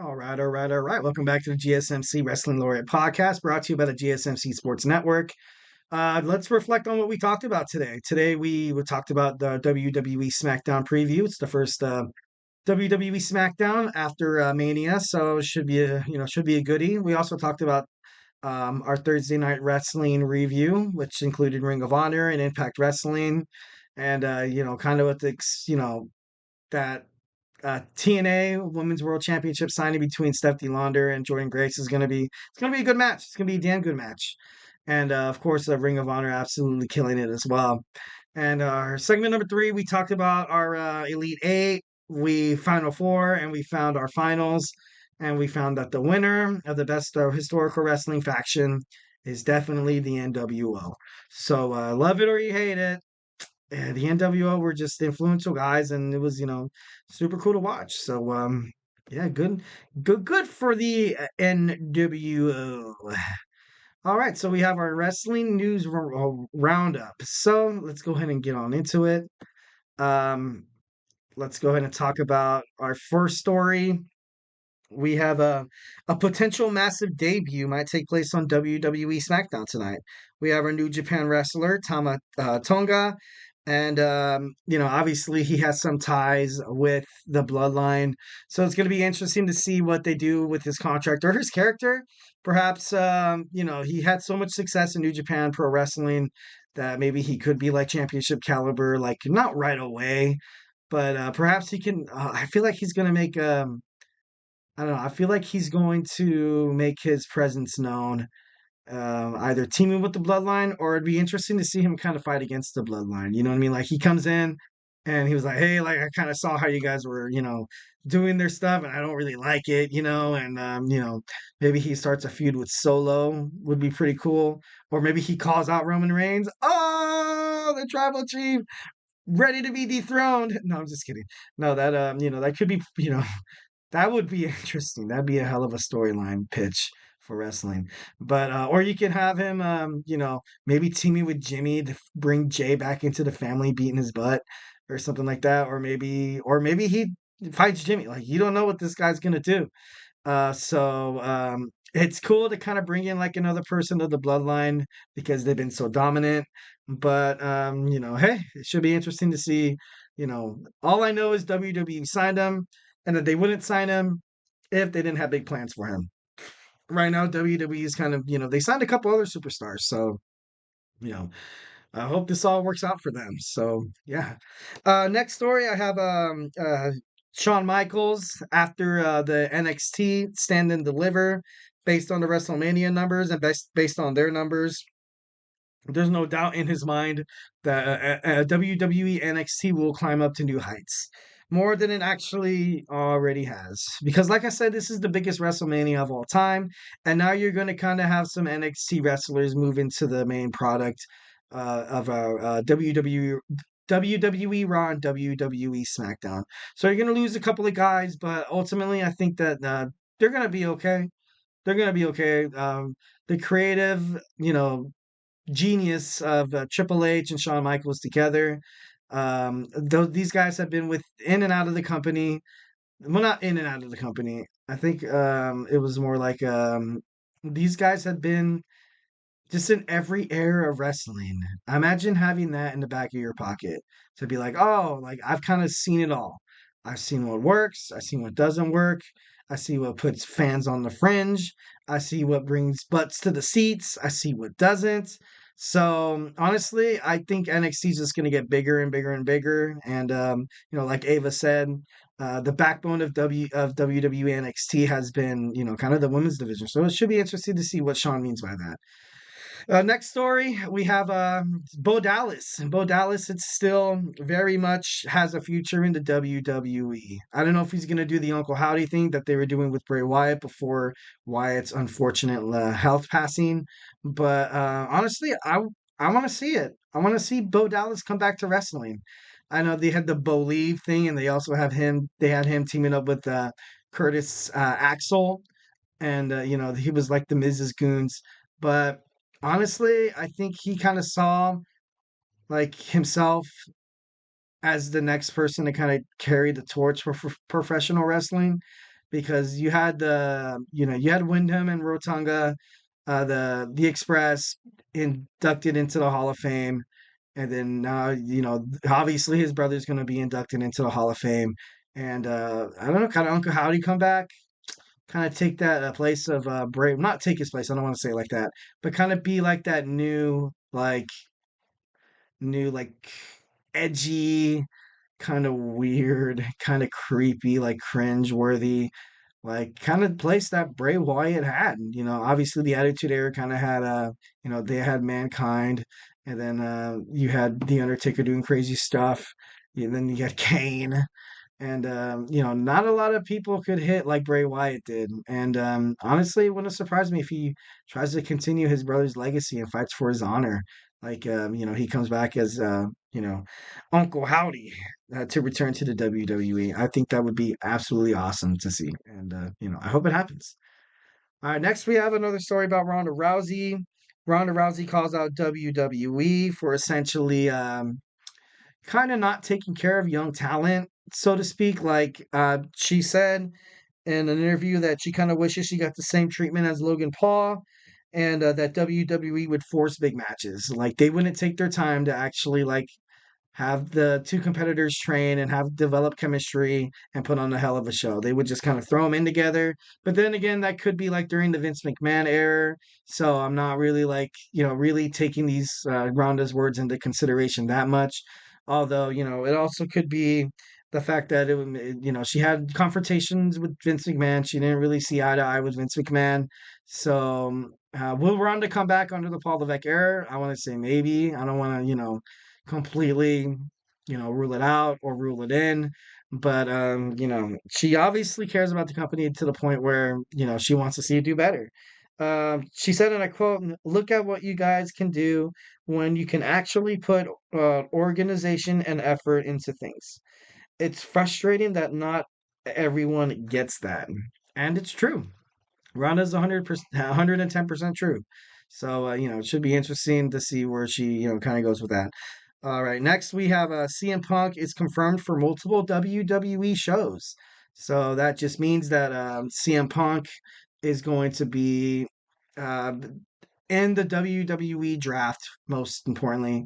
All right. Welcome back to the GSMC Wrestling Laureate Podcast, brought to you by the GSMC Sports Network. Let's reflect on what we talked about today. Today we talked about the WWE SmackDown preview. It's the first WWE SmackDown after Mania, so it should be a goodie. We also talked about our Thursday night wrestling review, which included Ring of Honor and Impact Wrestling, and kind of what that TNA Women's World Championship signing between Stephanie Launder and Jordan Grace is gonna be a good match. It's gonna be a damn good match, and of course, Ring of Honor absolutely killing it as well. And our segment number three, we talked about our Elite Eight, we Final Four, and we found our finals, and we found that the winner of the best historical wrestling faction is definitely the NWO. So love it or you hate it, the NWO were just influential guys, and it was super cool to watch. So yeah, good for the NWO. All right, so we have our wrestling news roundup. So let's go ahead and get on into it. Um, let's go ahead and talk about our first story. We have a potential massive debut might take place on WWE SmackDown tonight. We have our New Japan wrestler Tama Tonga, and obviously he has some ties with the Bloodline, so it's going to be interesting to see what they do with his contract or his character. Perhaps he had so much success in New Japan Pro Wrestling that maybe he could be like championship caliber, like not right away, but perhaps he can. I feel like he's going to make. I don't know. I feel like he's going to make his presence known, either teaming with the Bloodline, or it'd be interesting to see him kind of fight against the Bloodline. You know what I mean? Like he comes in and he was like, "Hey, like I kind of saw how you guys were, doing their stuff, and I don't really like it, and maybe he starts a feud with Solo would be pretty cool, or maybe he calls out Roman Reigns. Oh, the Tribal Chief ready to be dethroned. No, I'm just kidding. No, that could be, that would be interesting. That'd be a hell of a storyline pitch for wrestling. But or you can have him, maybe teaming with Jimmy to bring Jay back into the family, beating his butt or something like that. Or maybe he fights Jimmy. Like you don't know what this guy's gonna do. So it's cool to kind of bring in like another person of the bloodline because they've been so dominant. But hey, it should be interesting to see. All I know is WWE signed him, and that they wouldn't sign him if they didn't have big plans for him. Right now, WWE is kind of they signed a couple other superstars, so you know I hope this all works out for them. So yeah. Next story, I have Shawn Michaels after the NXT Stand and Deliver, based on the WrestleMania numbers and based on their numbers. There's no doubt in his mind that WWE NXT will climb up to new heights. More than it actually already has. Because, like I said, this is the biggest WrestleMania of all time. And now you're going to kind of have some NXT wrestlers move into the main product of our WWE Raw and WWE SmackDown. So you're going to lose a couple of guys, but ultimately, I think that they're going to be okay. They're going to be okay. The creative, genius of Triple H and Shawn Michaels together. Though these guys have been with in and out of the company. Well, not in and out of the company. I think it was more like these guys have been just in every era of wrestling. Imagine having that in the back of your pocket to be like, oh, like I've kind of seen it all. I've seen what works. I've seen what doesn't work. I see what puts fans on the fringe. I see what brings butts to the seats. I see what doesn't. So honestly, I think NXT is just going to get bigger and bigger and bigger. And like Ava said, the backbone of WWE NXT has been, kind of the women's division. So it should be interesting to see what Sean means by that. Next story, we have Bo Dallas. Bo Dallas, it's still very much has a future in the WWE. I don't know if he's going to do the Uncle Howdy thing that they were doing with Bray Wyatt before Wyatt's unfortunate health passing. But honestly, I want to see it. I want to see Bo Dallas come back to wrestling. I know they had the Bo Leave thing, and they also have him. They had him teaming up with Curtis Axel, and he was like the Mrs. Goons. But honestly, I think he kind of saw like himself as the next person to kind of carry the torch for professional wrestling because you had you had Wyndham and Rotanga, the Express inducted into the Hall of Fame, and then now obviously his brother's going to be inducted into the Hall of Fame, and I don't know, kind of Uncle Howdy come back, kind of take that place of Brave, not take his place. I don't want to say it like that, but kind of be like that new like edgy, kind of weird, kind of creepy, like cringe worthy, like kind of place that Bray Wyatt had. Obviously the Attitude Era kind of had they had Mankind, and then you had The Undertaker doing crazy stuff, and then you had Kane. And not a lot of people could hit like Bray Wyatt did. And honestly, it wouldn't surprise me if he tries to continue his brother's legacy and fights for his honor. Like he comes back as Uncle Howdy to return to the WWE. I think that would be absolutely awesome to see, and I hope it happens. All right, next we have another story about Ronda Rousey. Ronda Rousey calls out WWE for essentially kind of not taking care of young talent, so to speak. Like she said in an interview that she kind of wishes she got the same treatment as Logan Paul, and that WWE would force big matches. Like they wouldn't take their time to actually like have the two competitors train and have develop chemistry and put on a hell of a show. They would just kind of throw them in together. But then again, that could be like during the Vince McMahon era. So I'm not really like, really taking these Ronda's words into consideration that much. Although, it also could be the fact that she had confrontations with Vince McMahon. She didn't really see eye to eye with Vince McMahon. So will Ronda come back under the Paul Levesque era? I want to say maybe. I don't want to, completely, rule it out or rule it in. But she obviously cares about the company to the point where, she wants to see it do better. She said, and I quote, "Look at what you guys can do when you can actually put organization and effort into things. It's frustrating that not everyone gets that." And it's true. Ronda's 100%, 110% true. So, it should be interesting to see where she, kind of goes with that. All right, next we have CM Punk is confirmed for multiple WWE shows. So that just means that CM Punk is going to be uh, in the WWE draft, most importantly.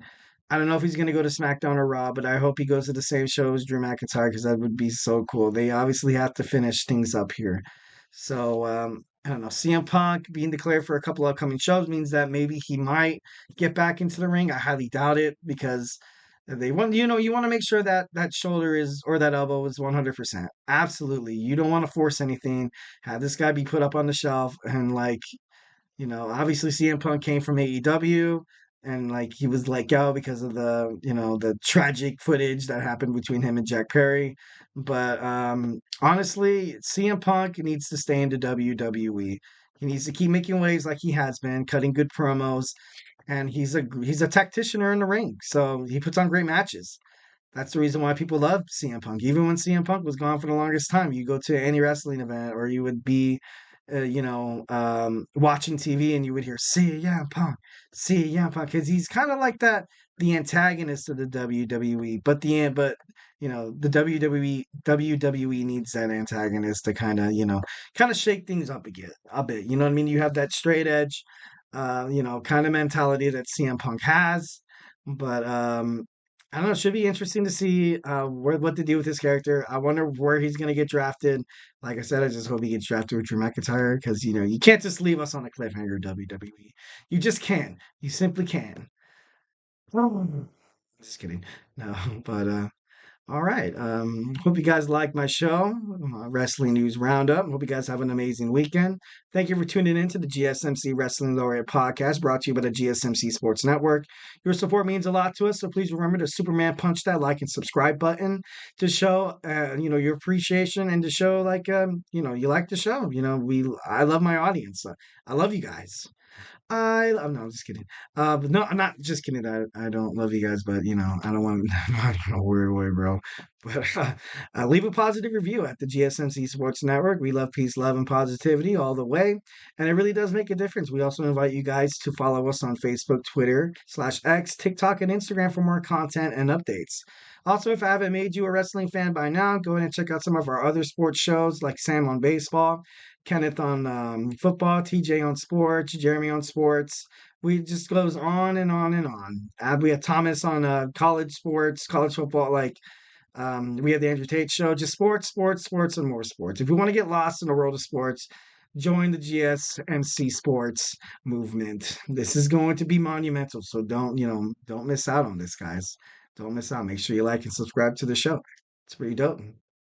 I don't know if he's going to go to SmackDown or Raw, but I hope he goes to the same show as Drew McIntyre because that would be so cool. They obviously have to finish things up here. So, I don't know. CM Punk being declared for a couple upcoming shows means that maybe he might get back into the ring. I highly doubt it because they want, you want to make sure that that shoulder is or that elbow is 100%. Absolutely. You don't want to force anything. Have this guy be put up on the shelf and like obviously CM Punk came from AEW and like he was let go because of the tragic footage that happened between him and Jack Perry. But honestly, CM Punk needs to stay into WWE. He needs to keep making waves like he has been, cutting good promos, and he's a tactician in the ring. So he puts on great matches. That's the reason why people love CM Punk. Even when CM Punk was gone for the longest time, you go to any wrestling event or you would be watching TV and you would hear CM Punk, CM Punk, because he's kind of like that, the antagonist of the WWE. But the WWE needs that antagonist to kind of shake things up a bit. You know what I mean? You have that straight edge, kind of mentality that CM Punk has, but I don't know. It should be interesting to see what to do with his character. I wonder where he's going to get drafted. Like I said, I just hope he gets drafted with Drew McIntyre because you can't just leave us on a cliffhanger, WWE. You just can't. You simply can. Just kidding. No, but all right. Hope you guys like my show, Wrestling News Roundup. Hope you guys have an amazing weekend. Thank you for tuning in to the GSMC Wrestling Laureate Podcast, brought to you by the GSMC Sports Network. Your support means a lot to us, so please remember to Superman punch that like and subscribe button to show, your appreciation and to show you like the show. I love my audience. I love you guys. I'm just kidding. But no, I'm not just kidding. I don't love you guys, but I don't want I don't know weird way, bro. But leave a positive review at the GSMC Sports Network. We love peace, love, and positivity all the way, and it really does make a difference. We also invite you guys to follow us on Facebook, Twitter /X, TikTok, and Instagram for more content and updates. Also, if I haven't made you a wrestling fan by now, go ahead and check out some of our other sports shows like Sam on baseball, Kenneth on football, TJ on sports, Jeremy on sports. We just goes on and on and on. We have Thomas on college sports, college football. We have the Andrew Tate show. Just sports, sports, sports, and more sports. If you want to get lost in the world of sports, join the GSMC Sports movement. This is going to be monumental, so don't miss out on this, guys. Don't miss out. Make sure you like and subscribe to the show. It's pretty dope.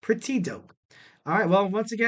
Pretty dope. All right. Well, once again.